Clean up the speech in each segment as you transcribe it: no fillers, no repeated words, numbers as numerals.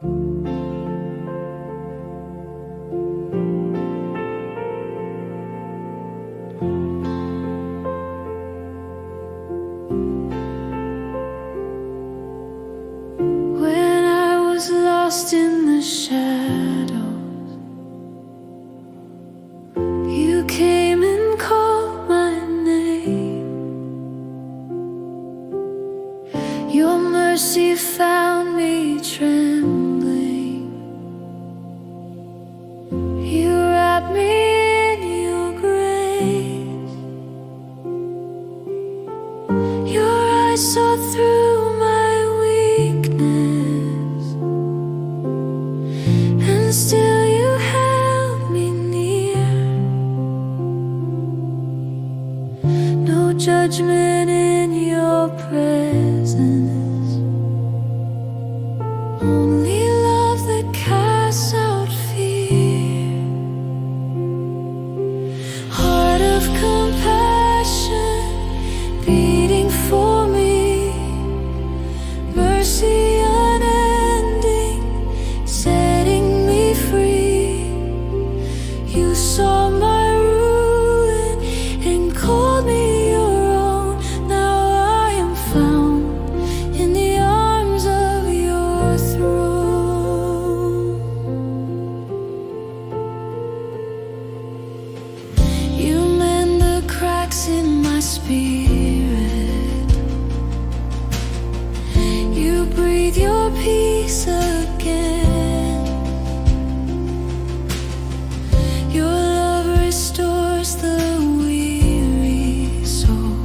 When I was lost in the shadows, you came and called my name. Your mercy found me trembling. You wrapped me in your grace. Your eyes saw through my weakness, and still you held me near. No judgment in your presence, only love that casts out fear. Heart of compassion beating for me, mercy unending, setting me free. You saw my ruin and called me your own. Now I am found in the arms of your throne. You mend the cracks in my spirit. You breathe your peace again. Your love restores the weary soul.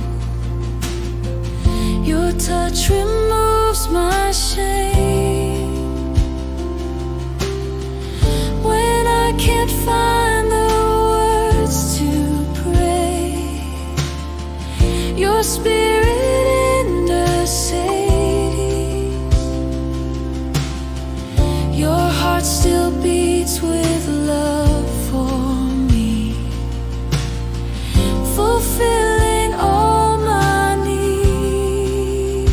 Your touch removes my shame. When I can't find the words to pray, your spirit intercedes. Your heart still beats with love for me, fulfilling all my needs.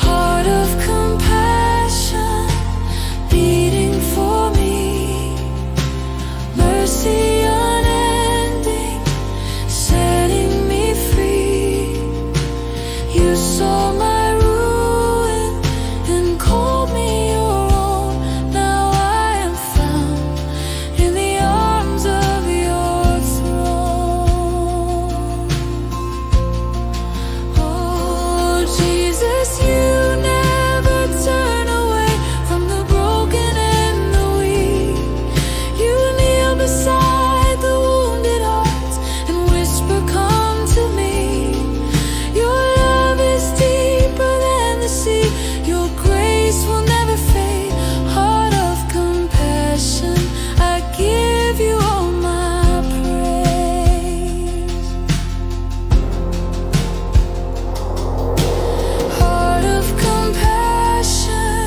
Heart of compassion beating for me, mercy unending, setting me free. You saw my ruin and called me your own. Now I am found in the arms of your throne. Oh, Jesus, you never turn away from the broken and the weak. You kneel beside the wounded hearts and whisper, come to me. Your love is deeper than the sea. Your grace will never fade. Heart of compassion, I give you all my praise. Heart of compassion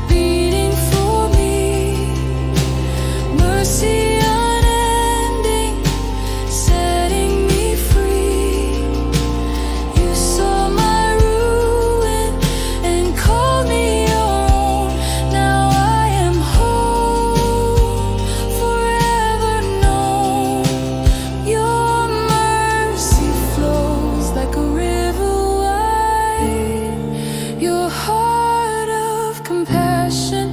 beating for me, mercy unending, setting me free. You saw my ruin and called me your own. Now I am whole, forever known. Your mercy flows like a river wide. Your heart of compassion